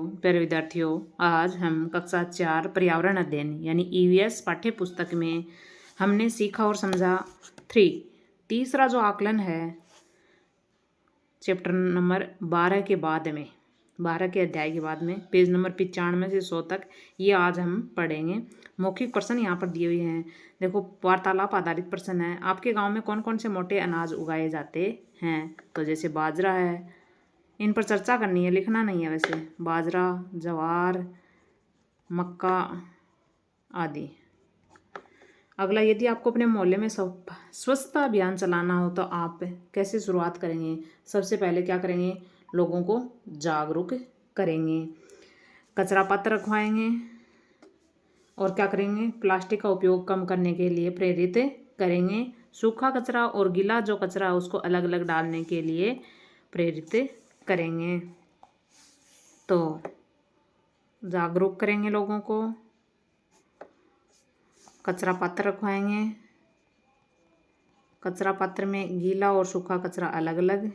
प्यारे विद्यार्थियों, आज हम कक्षा 4 पर्यावरण अध्ययन यानी ईवीएस पाठ्य पुस्तक में हमने सीखा और समझा तीसरा जो आकलन है चैप्टर नंबर 12 के बाद में 12 के अध्याय के बाद में पेज नंबर 95 से 100 तक ये आज हम पढ़ेंगे। मौखिक प्रश्न यहाँ पर दिए हुए हैं। देखो, वार्तालाप आधारित प्रश्न है। आपके गांव में कौन कौन से मोटे अनाज उगाए जाते हैं? तो जैसे बाजरा है, इन पर चर्चा करनी है, लिखना नहीं है। वैसे बाजरा, ज्वार, मक्का आदि। अगला, यदि आपको अपने मोहल्ले में स्वच्छता अभियान चलाना हो तो आप कैसे शुरुआत करेंगे? सबसे पहले क्या करेंगे? लोगों को जागरूक करेंगे, कचरा पात्र रखवाएंगे और क्या करेंगे? प्लास्टिक का उपयोग कम करने के लिए प्रेरित करेंगे। सूखा कचरा और गीला जो कचरा है उसको अलग अलग डालने के लिए प्रेरित करेंगे। तो जागरूक करेंगे लोगों को, कचरा पात्र रखवाएंगे, कचरा पात्र में गीला और सूखा कचरा अलग अलग,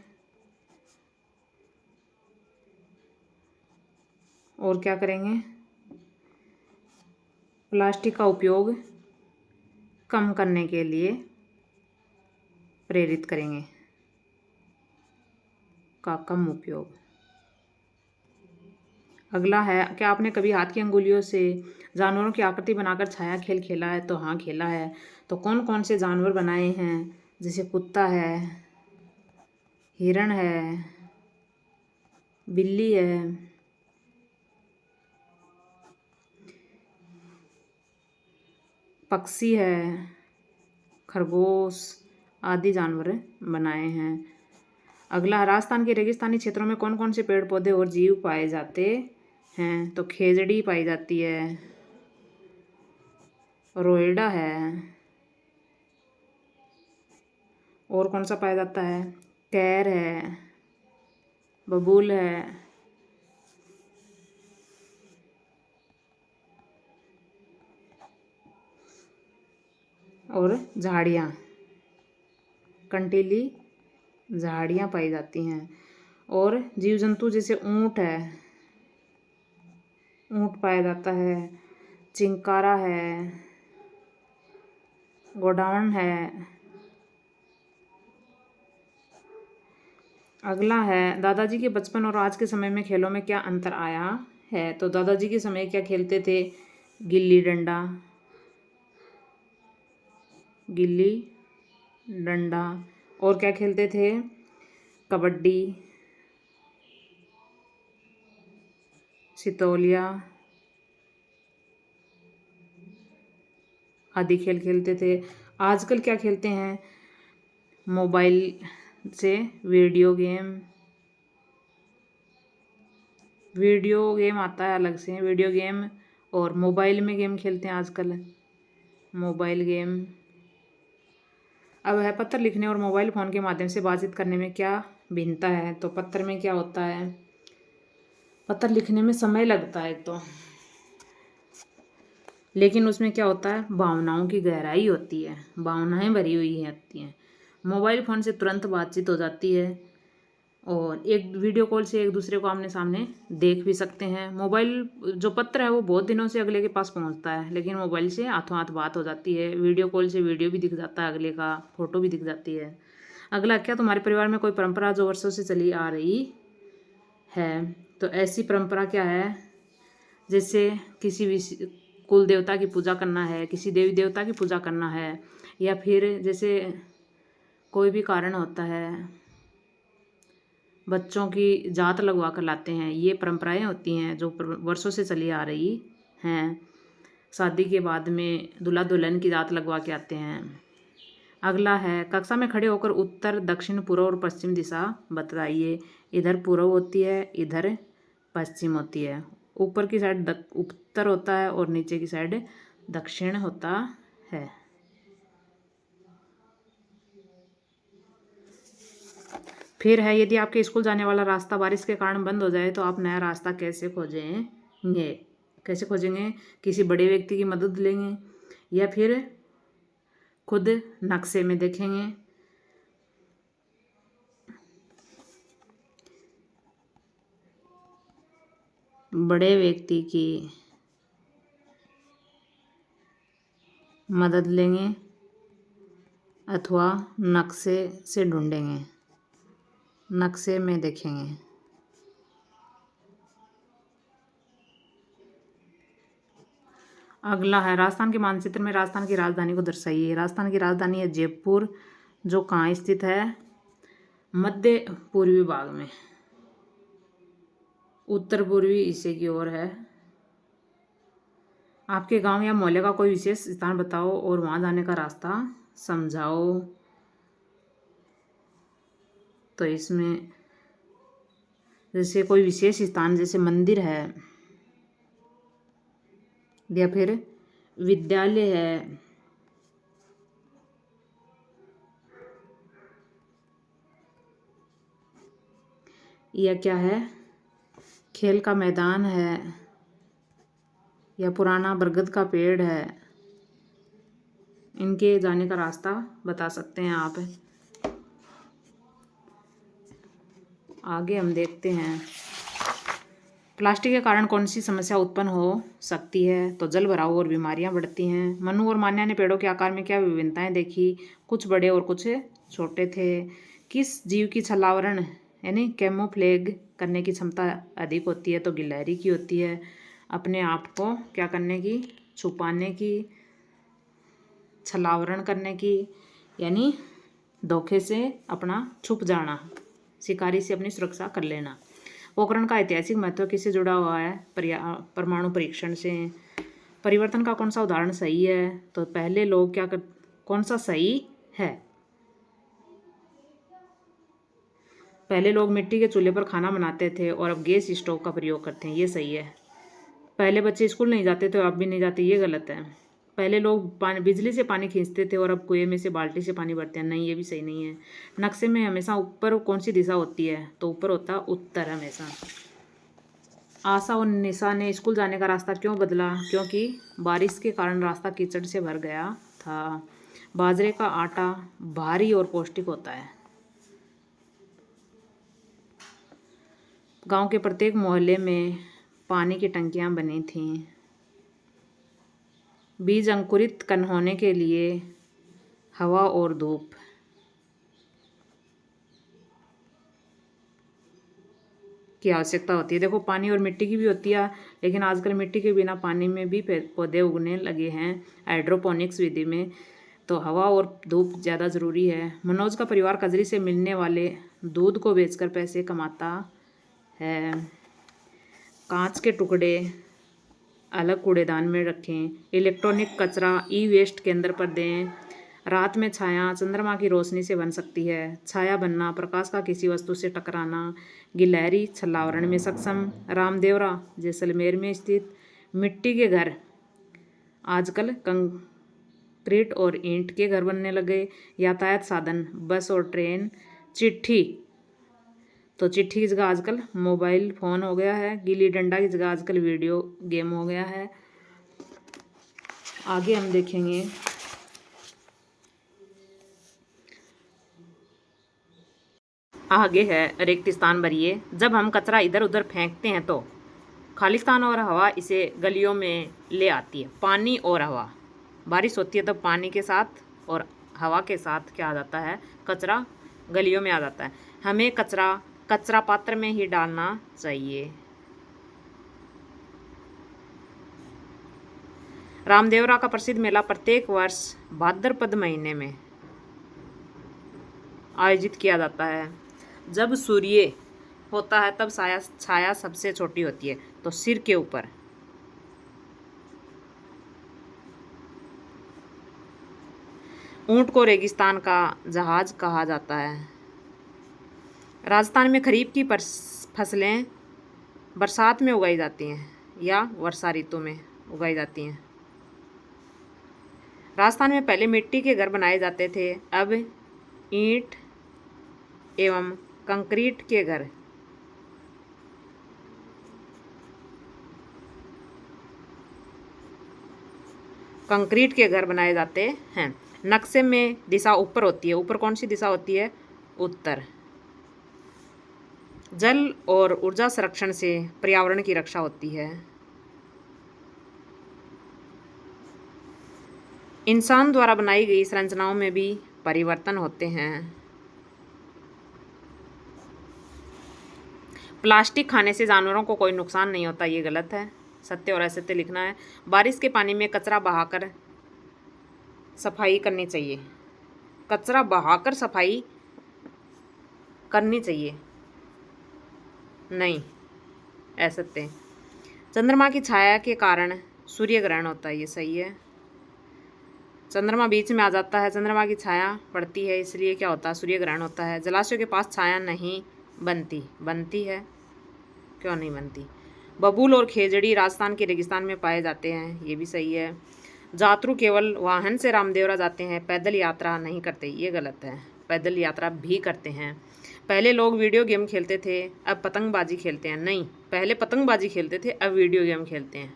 और क्या करेंगे? प्लास्टिक का उपयोग कम करने के लिए प्रेरित करेंगे, का कम उपयोग। अगला है, क्या आपने कभी हाथ की अंगुलियों से जानवरों की आकृति बनाकर छाया खेल खेला है? तो हाँ, खेला है। तो कौन कौन से जानवर बनाए हैं? जैसे कुत्ता है, हिरण है, बिल्ली है, पक्षी है, खरगोश आदि जानवर बनाए हैं। अगला, राजस्थान के रेगिस्तानी क्षेत्रों में कौन कौन से पेड़ पौधे और जीव पाए जाते हैं? तो खेजड़ी पाई जाती है, रोएडा है, और कौन सा पाया जाता है? कैर है, बबूल है, और झाड़ियाँ, कंटीली झाड़ियाँ पाई जाती हैं। और जीव जंतु जैसे ऊँट है, ऊँट पाया जाता है, चिंकारा है, गोडाउन है। अगला है, दादाजी के बचपन और आज के समय में खेलों में क्या अंतर आया है? तो दादाजी के समय क्या खेलते थे? गिल्ली डंडा, गिल्ली डंडा, और क्या खेलते थे? कबड्डी, सितोलिया आदि खेल खेलते थे। आजकल क्या खेलते हैं? मोबाइल से वीडियो गेम आता है अलग से, वीडियो गेम, और मोबाइल में गेम खेलते हैं आजकल, मोबाइल गेम। अब है, पत्र लिखने और मोबाइल फ़ोन के माध्यम से बातचीत करने में क्या भिन्नता है? तो पत्र में क्या होता है? पत्र लिखने में समय लगता है तो, लेकिन उसमें क्या होता है? भावनाओं की गहराई होती है, भावनाएं भरी हुई होती हैं। मोबाइल फ़ोन से तुरंत बातचीत हो जाती है और एक वीडियो कॉल से एक दूसरे को आमने सामने देख भी सकते हैं। मोबाइल जो पत्र है वो बहुत दिनों से अगले के पास पहुंचता है, लेकिन मोबाइल से हाथों हाथ बात हो जाती है। वीडियो कॉल से वीडियो भी दिख जाता है अगले का, फोटो भी दिख जाती है। अगला, क्या तुम्हारे परिवार में कोई परंपरा जो वर्षों से चली आ रही है? तो ऐसी परंपरा क्या है? जैसे किसी कुल देवता की पूजा करना है, किसी देवी देवता की पूजा करना है, या फिर जैसे कोई भी कारण होता है, बच्चों की जात लगवा कर लाते हैं। ये परंपराएं होती हैं जो वर्षों से चली आ रही हैं। शादी के बाद में दूल्हा दुल्हन की जात लगवा के आते हैं। अगला है, कक्षा में खड़े होकर उत्तर, दक्षिण, पूर्व और पश्चिम दिशा बताइए। इधर पूर्व होती है, इधर पश्चिम होती है। ऊपर की साइड उत्तर होता है और नीचे की साइड दक्षिण होता है। फिर है, यदि आपके स्कूल जाने वाला रास्ता बारिश के कारण बंद हो जाए तो आप नया रास्ता कैसे खोजेंगे? किसी बड़े व्यक्ति की मदद लेंगे या फिर खुद नक्शे में देखेंगे? बड़े व्यक्ति की मदद लेंगे अथवा नक्शे से ढूंढेंगे, नक्शे में देखेंगे। अगला है राजस्थान के मानचित्र में राजस्थान की राजधानी को दर्शाइए। राजस्थान की राजधानी है जयपुर, जो कहाँ स्थित है? मध्य पूर्वी भाग में, उत्तर पूर्वी हिस्से की ओर है। आपके गांव या मोहल्ले का कोई विशेष स्थान बताओ और वहां जाने का रास्ता समझाओ। तो इसमें जैसे कोई विशेष स्थान जैसे मंदिर है या फिर विद्यालय है या क्या है, खेल का मैदान है या पुराना बरगद का पेड़ है, इनके जाने का रास्ता बता सकते हैं आप। आगे हम देखते हैं प्लास्टिक के कारण कौन सी समस्या उत्पन्न हो सकती है? तो जल भराव और बीमारियां बढ़ती हैं। मनु और मान्या ने पेड़ों के आकार में क्या विभिन्नताएं देखी? कुछ बड़े और कुछ छोटे थे। किस जीव की छलावरण यानी कैमोफ्लेग करने की क्षमता अधिक होती है? तो गिलहरी की होती है। अपने आप को क्या करने की? छुपाने की, छलावरण करने की, यानी धोखे से अपना छुप जाना, शिकारी से अपनी सुरक्षा कर लेना। पोखरण का ऐतिहासिक महत्व किससे जुड़ा हुआ है? परमाणु परीक्षण से। परिवर्तन का कौन सा उदाहरण सही है? तो पहले लोग क्या कर, कौन सा सही है? पहले लोग मिट्टी के चूल्हे पर खाना बनाते थे और अब गैस स्टोव का प्रयोग करते हैं, ये सही है। पहले बच्चे स्कूल नहीं जाते थे और अब भी नहीं जाते, ये गलत है। पहले लोग बिजली से पानी खींचते थे और अब कुएं में से बाल्टी से पानी भरते हैं, नहीं, ये भी सही नहीं है। नक्शे में हमेशा ऊपर कौन सी दिशा होती है? तो ऊपर होता है उत्तर हमेशा। आशा और निशा ने स्कूल जाने का रास्ता क्यों बदला? क्योंकि बारिश के कारण रास्ता कीचड़ से भर गया था। बाजरे का आटा भारी और पौष्टिक होता है। गांव के प्रत्येक मोहल्ले में पानी की टंकियां बनी थीं। बीज अंकुरित होने के लिए हवा और धूप की आवश्यकता होती है। देखो, पानी और मिट्टी की भी होती है, लेकिन आजकल मिट्टी के बिना पानी में भी पौधे उगने लगे हैं हाइड्रोपोनिक्स विधि में। तो हवा और धूप ज़्यादा ज़रूरी है। मनोज का परिवार कजरी से मिलने वाले दूध को बेचकर पैसे कमाता है। कांच के टुकड़े अलग कूड़ेदान में रखें। इलेक्ट्रॉनिक कचरा ई वेस्ट केंद्र पर दें। रात में छाया चंद्रमा की रोशनी से बन सकती है। छाया बनना, प्रकाश का किसी वस्तु से टकराना। गिलहरी छलावरण में सक्षम। रामदेवरा जैसलमेर में स्थित। मिट्टी के घर आजकल कंक्रीट और ईंट के घर बनने लगे। यातायात साधन बस और ट्रेन। चिट्ठी, तो चिट्ठी की जगह आजकल मोबाइल फ़ोन हो गया है। गिल्ली डंडा की जगह आजकल वीडियो गेम हो गया है। आगे हम देखेंगे आगे है रिक्त स्थान भरिए। जब हम कचरा इधर उधर फेंकते हैं तो खालिस्तान और हवा इसे गलियों में ले आती है। पानी और हवा, बारिश होती है तब पानी के साथ और हवा के साथ क्या आ जाता है? कचरा गलियों में आ जाता है। हमें कचरा पात्र में ही डालना चाहिए। रामदेवरा का प्रसिद्ध मेला प्रत्येक वर्ष भाद्रपद महीने में आयोजित किया जाता है। जब सूर्य होता है तब छाया सबसे छोटी होती है, तो सिर के ऊपर। ऊंट को रेगिस्तान का जहाज कहा जाता है। राजस्थान में खरीफ की फसलें बरसात में उगाई जाती हैं या वर्षा ऋतु में उगाई जाती हैं। राजस्थान में पहले मिट्टी के घर बनाए जाते थे, अब ईंट एवं कंक्रीट के घर बनाए जाते हैं। नक्शे में दिशा ऊपर होती है। ऊपर कौन सी दिशा होती है? उत्तर। जल और ऊर्जा संरक्षण से पर्यावरण की रक्षा होती है। इंसान द्वारा बनाई गई संरचनाओं में भी परिवर्तन होते हैं। प्लास्टिक खाने से जानवरों को कोई नुकसान नहीं होता, ये गलत है। सत्य और असत्य लिखना है। बारिश के पानी में कचरा बहाकर सफाई करनी चाहिए। कचरा बहाकर सफाई करनी चाहिए, नहीं, असत्य। चंद्रमा की छाया के कारण सूर्य ग्रहण होता है, ये सही है। चंद्रमा बीच में आ जाता है, चंद्रमा की छाया पड़ती है, इसलिए क्या होता है, सूर्य ग्रहण होता है। जलाशयों के पास छाया नहीं बनती, बनती है, क्यों नहीं बनती। बबूल और खेजड़ी राजस्थान के रेगिस्तान में पाए जाते हैं, ये भी सही है। यात्रु केवल वाहन से रामदेवरा जाते हैं, पैदल यात्रा नहीं करते, ये गलत है, पैदल यात्रा भी करते हैं। पहले लोग वीडियो गेम खेलते थे, अब पतंगबाजी खेलते हैं, नहीं, पहले पतंगबाजी खेलते थे, अब वीडियो गेम खेलते हैं।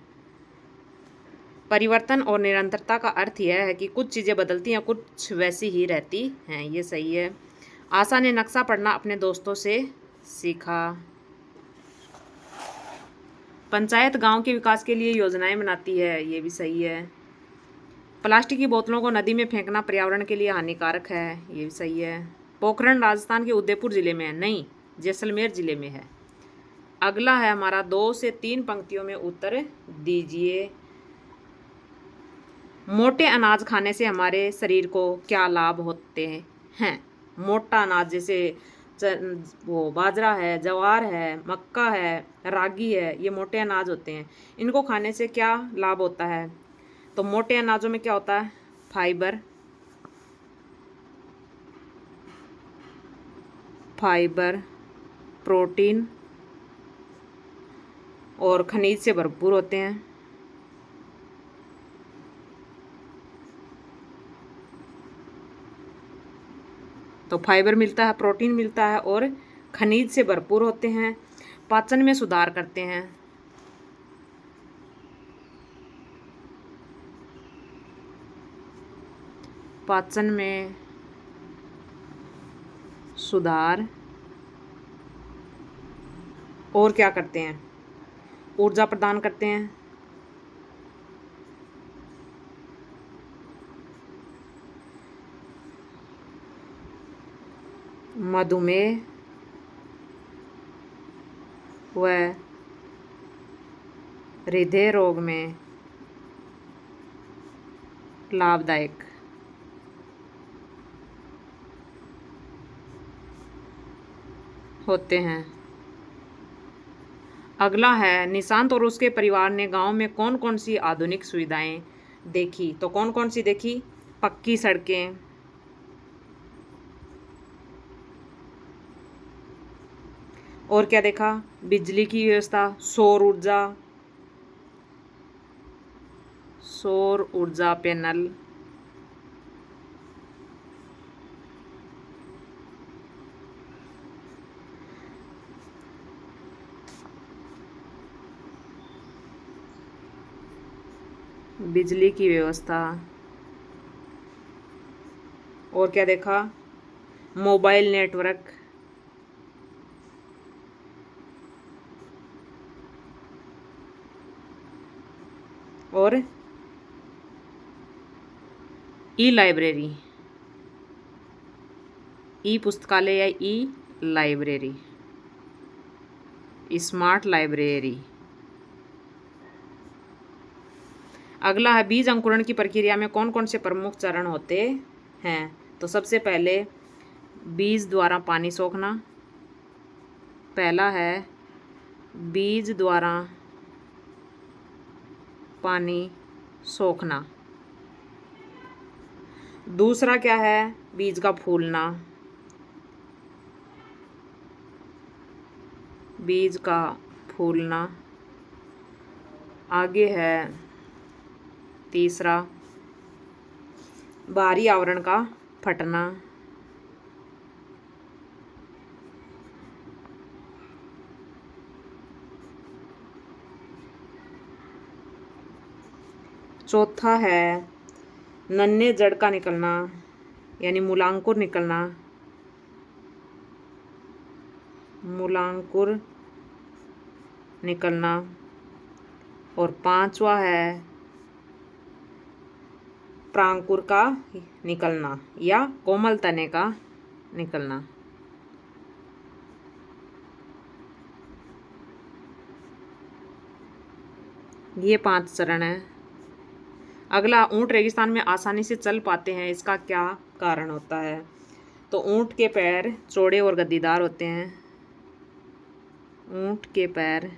परिवर्तन और निरंतरता का अर्थ यह है कि कुछ चीज़ें बदलती हैं, कुछ वैसी ही रहती हैं, ये सही है। आशा ने नक्शा पढ़ना अपने दोस्तों से सीखा। पंचायत गांव के विकास के लिए योजनाएं बनाती है, ये भी सही है। प्लास्टिक की बोतलों को नदी में फेंकना पर्यावरण के लिए हानिकारक है, ये भी सही है। पोखरण राजस्थान के उदयपुर जिले में है, नहीं, जैसलमेर जिले में है। अगला है हमारा 2 से 3 पंक्तियों में उत्तर दीजिए। मोटे अनाज खाने से हमारे शरीर को क्या लाभ होते हैं। मोटा अनाज जैसे वो बाजरा है, ज्वार है, मक्का है, रागी है, ये मोटे अनाज होते हैं। इनको खाने से क्या लाभ होता है, तो मोटे अनाजों में क्या होता है, फाइबर, फाइबर, प्रोटीन और खनिज से भरपूर होते हैं। तो फाइबर मिलता है, प्रोटीन मिलता है और खनिज से भरपूर होते हैं। पाचन में सुधार करते हैं। पाचन में सुधार और क्या करते हैं, ऊर्जा प्रदान करते हैं। मधुमेह व हृदय रोग में लाभदायक होते हैं। अगला है, निशांत और उसके परिवार ने गांव में कौन कौन सी आधुनिक सुविधाएं देखी, तो कौन कौन सी देखी, पक्की सड़कें, और क्या देखा, बिजली की व्यवस्था, सौर ऊर्जा, सौर ऊर्जा पैनल, बिजली की व्यवस्था, और क्या देखा, मोबाइल नेटवर्क, और ई लाइब्रेरी, ई पुस्तकालय या ई लाइब्रेरी, स्मार्ट लाइब्रेरी। अगला है, बीज अंकुरण की प्रक्रिया में कौन कौन से प्रमुख चरण होते हैं, तो सबसे पहले बीज द्वारा पानी सोखना, पहला है बीज द्वारा पानी सोखना। दूसरा क्या है, बीज का फूलना, बीज का फूलना। आगे है तीसरा, बाहरी आवरण का फटना। चौथा है नन्हे जड़ का निकलना, यानी मूलांकुर निकलना, मूलांकुर निकलना। और 5वां है प्रांकुर का निकलना या कोमल तने का निकलना। ये 5 चरण है। अगला, ऊंट रेगिस्तान में आसानी से चल पाते हैं, इसका क्या कारण होता है? तो ऊंट के पैर चौड़े और गद्दीदार होते हैं। ऊंट के पैर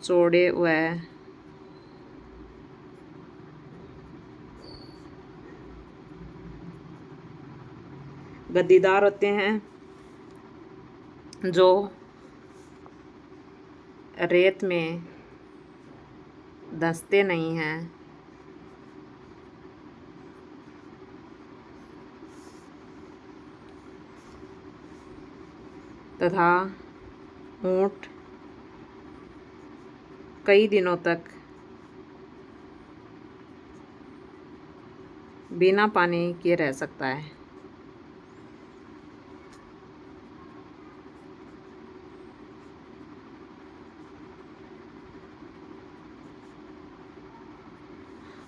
चौड़े व गद्दीदार होते हैं, जो रेत में धंसते नहीं हैं। तथा ऊंट कई दिनों तक बिना पानी के रह सकता है।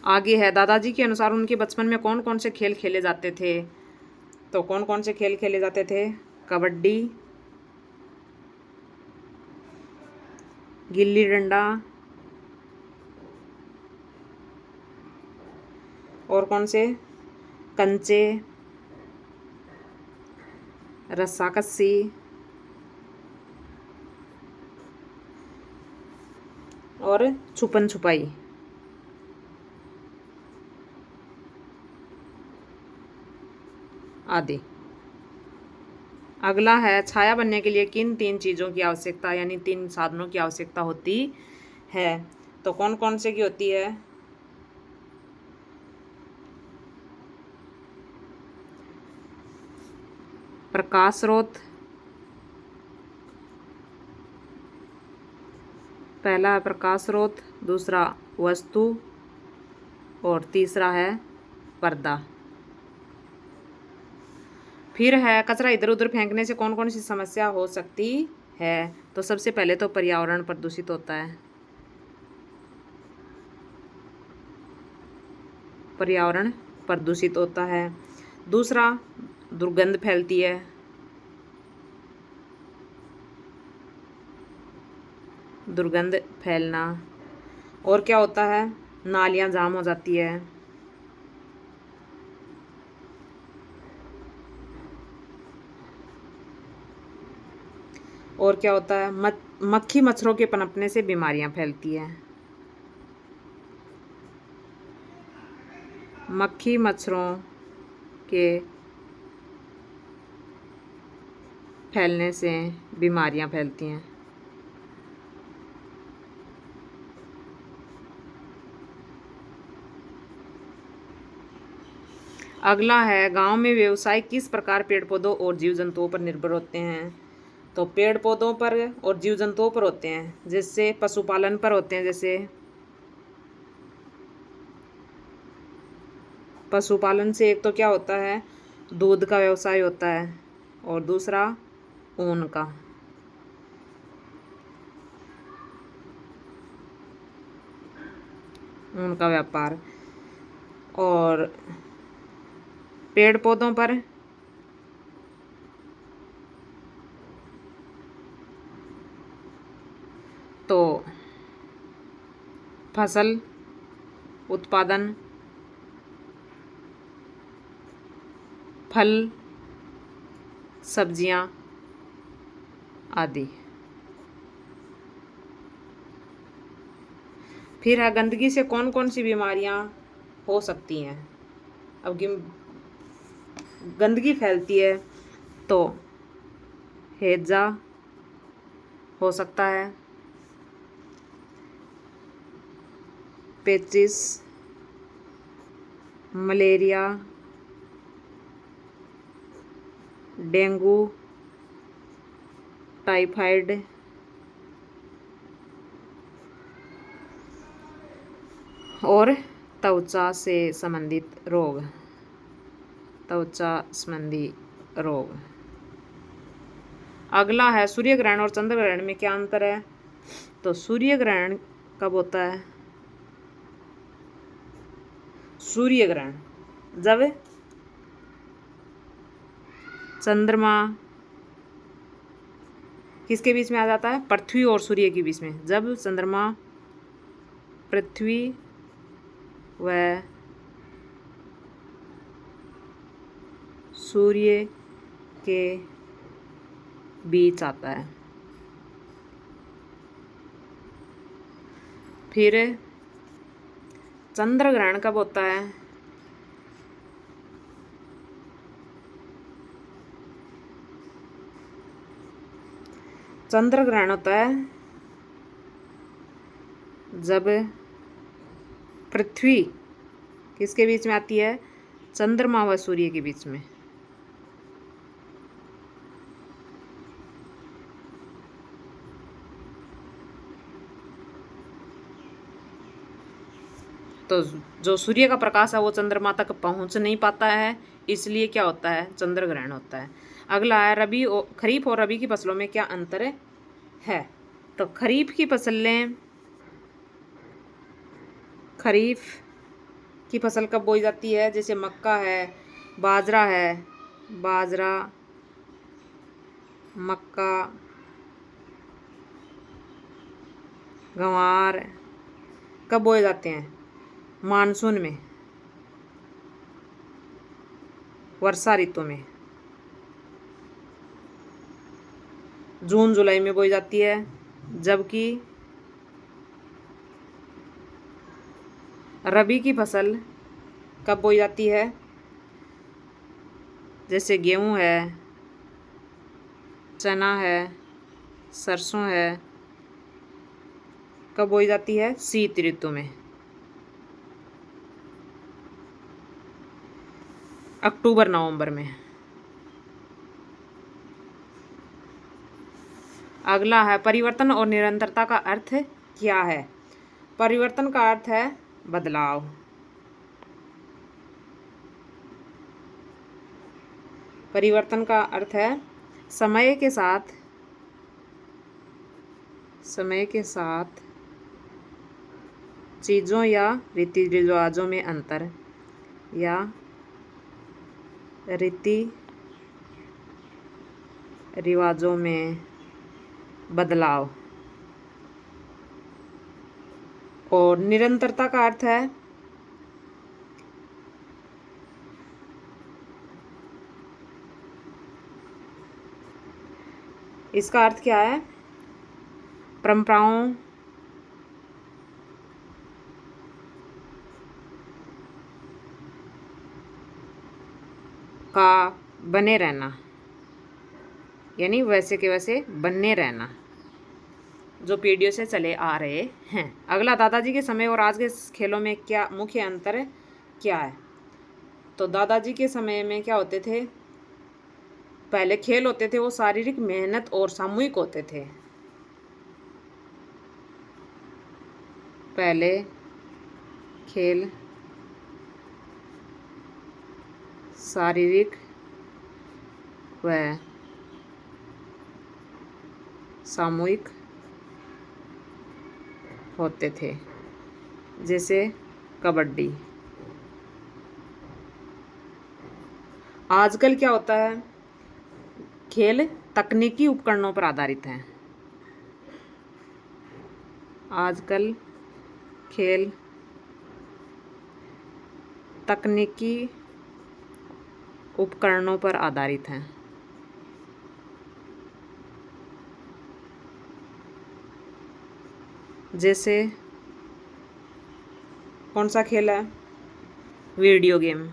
आगे है, दादाजी के अनुसार उनके बचपन में कौन कौन से खेल खेले जाते थे? तो कौन कौन से खेल खेले जाते थे? कबड्डी, गिल्ली डंडा, और कौन से? कंचे, रस्साकसी, और छुपन छुपाई आदि। अगला है, छाया बनने के लिए किन 3 चीज़ों की आवश्यकता, यानी 3 साधनों की आवश्यकता होती है? तो कौन कौन से की होती है? प्रकाश स्रोत, पहला है प्रकाश स्रोत, दूसरा वस्तु, और तीसरा है पर्दा। फिर है, कचरा इधर उधर फेंकने से कौन कौन सी समस्या हो सकती है? तो सबसे पहले तो पर्यावरण प्रदूषित होता है। पर्यावरण प्रदूषित होता है। दूसरा, दुर्गंध फैलती है। दुर्गंध फैलना। और क्या होता है? नालियाँ जाम हो जाती है। और क्या होता है? मक्खी मच्छरों के पनपने से बीमारियां फैलती हैं। मक्खी मच्छरों के फैलने से बीमारियां फैलती हैं। अगला है, गांव में व्यवसाय किस प्रकार पेड़ पौधों और जीव जंतुओं पर निर्भर होते हैं? तो पेड़ पौधों पर और जीव जंतुओं पर होते हैं, जैसे पशुपालन पर होते हैं। जैसे पशुपालन से एक तो क्या होता है? दूध का व्यवसाय होता है, और दूसरा ऊन का। ऊन का व्यापार। और पेड़ पौधों पर तो फसल उत्पादन, फल, सब्जियां आदि। फिर है, गंदगी से कौन कौन सी बीमारियां हो सकती हैं? अब गंदगी फैलती है तो हैजा हो सकता है, पेचिस, मलेरिया, डेंगू, टाइफाइड, और त्वचा से संबंधित रोग, त्वचा संबंधी रोग। अगला है सूर्य ग्रहण और चंद्र ग्रहण में क्या अंतर है। तो सूर्य ग्रहण कब होता है। सूर्य ग्रहण जब चंद्रमा किसके बीच में आ जाता है, पृथ्वी और सूर्य के बीच में। जब चंद्रमा पृथ्वी व सूर्य के बीच आता है। फिर चंद्र ग्रहण कब होता है। चंद्र ग्रहण होता है जब पृथ्वी किसके बीच में आती है, चंद्रमा व सूर्य के बीच में। तो जो सूर्य का प्रकाश है वो चंद्रमा तक पहुंच नहीं पाता है, इसलिए क्या होता है, चंद्र ग्रहण होता है। अगला है खरीफ और रबी की फसलों में क्या अंतर है। तो खरीफ की फसल कब बोई जाती है, जैसे मक्का है, बाजरा है, मक्का, गंवार कब बोए जाते हैं, मानसून में, वर्षा ऋतु में, जून जुलाई में बोई जाती है। जबकि रबी की फसल कब बोई जाती है, जैसे गेहूं है, चना है, सरसों है, कब बोई जाती है, शीत ऋतु में, अक्टूबर नवंबर में। अगला है परिवर्तन और निरंतरता का अर्थ क्या है। परिवर्तन का अर्थ है बदलाव। परिवर्तन का अर्थ है समय के साथ चीज़ों या रीति रिवाजों में अंतर या रीति रिवाजों में बदलाव। और निरंतरता का अर्थ है इसका अर्थ क्या है, परंपराओं का बने रहना, यानी वैसे के वैसे बने रहना, जो पीढ़ियों से चले आ रहे हैं। अगला दादाजी के समय और आज के खेलों में क्या मुख्य अंतर क्या है। तो दादाजी के समय में क्या होते थे, पहले खेल होते थे वो शारीरिक मेहनत और सामूहिक होते थे। पहले खेल शारीरिक व सामूहिक होते थे, जैसे कबड्डी। आजकल क्या होता है, खेल तकनीकी उपकरणों पर आधारित हैं। आजकल खेल तकनीकी उपकरणों पर आधारित हैं। जैसे कौन सा खेल है, वीडियो गेम।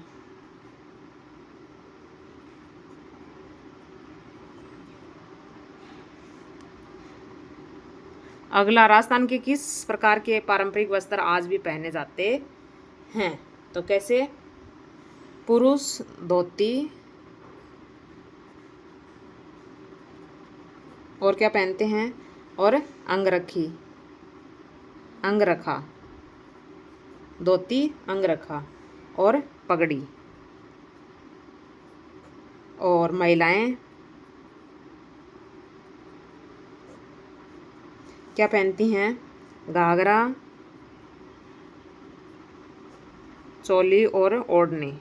अगला, राजस्थान के किस प्रकार के पारंपरिक वस्त्र आज भी पहने जाते हैं। तो कैसे, पुरुष धोती और क्या पहनते हैं, और अंगरखा, धोती, अंगरखा और पगड़ी। और महिलाएं क्या पहनती हैं? घाघरा, चोली और ओढ़नी।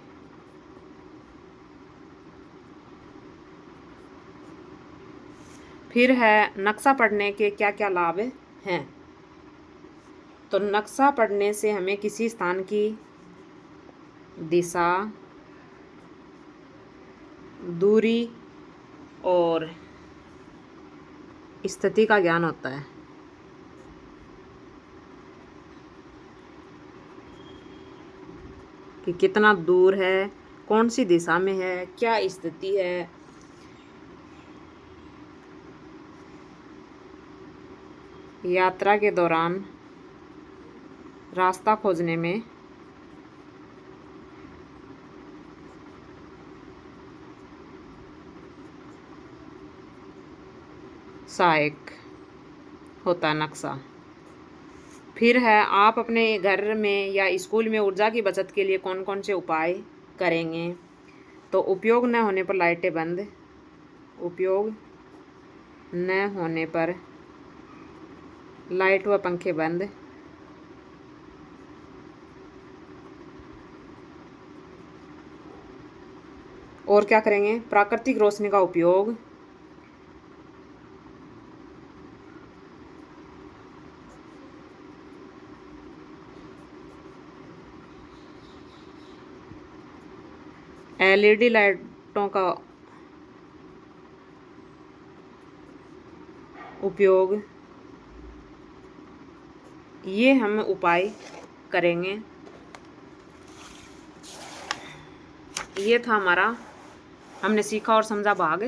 फिर है नक्शा पढ़ने के क्या क्या लाभ हैं? तो नक्शा पढ़ने से हमें किसी स्थान की दिशा, दूरी और स्थिति का ज्ञान होता है कि कितना दूर है, कौन सी दिशा में है, क्या स्थिति है। यात्रा के दौरान रास्ता खोजने में सहायक होता है नक्शा। फिर है आप अपने घर में या स्कूल में ऊर्जा की बचत के लिए कौन कौन से उपाय करेंगे? तो उपयोग न होने पर लाइटें बंद, उपयोग न होने पर लाइट व पंखे बंद, और क्या करेंगे? प्राकृतिक रोशनी का उपयोग, LED लाइटों का उपयोग, ये हम उपाय करेंगे। ये था हमारा हमने सीखा और समझा भाग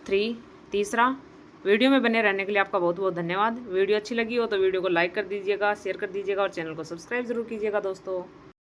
3 तीसरा। वीडियो में बने रहने के लिए आपका बहुत बहुत धन्यवाद। वीडियो अच्छी लगी हो तो वीडियो को लाइक कर दीजिएगा, शेयर कर दीजिएगा और चैनल को सब्सक्राइब ज़रूर कीजिएगा दोस्तों।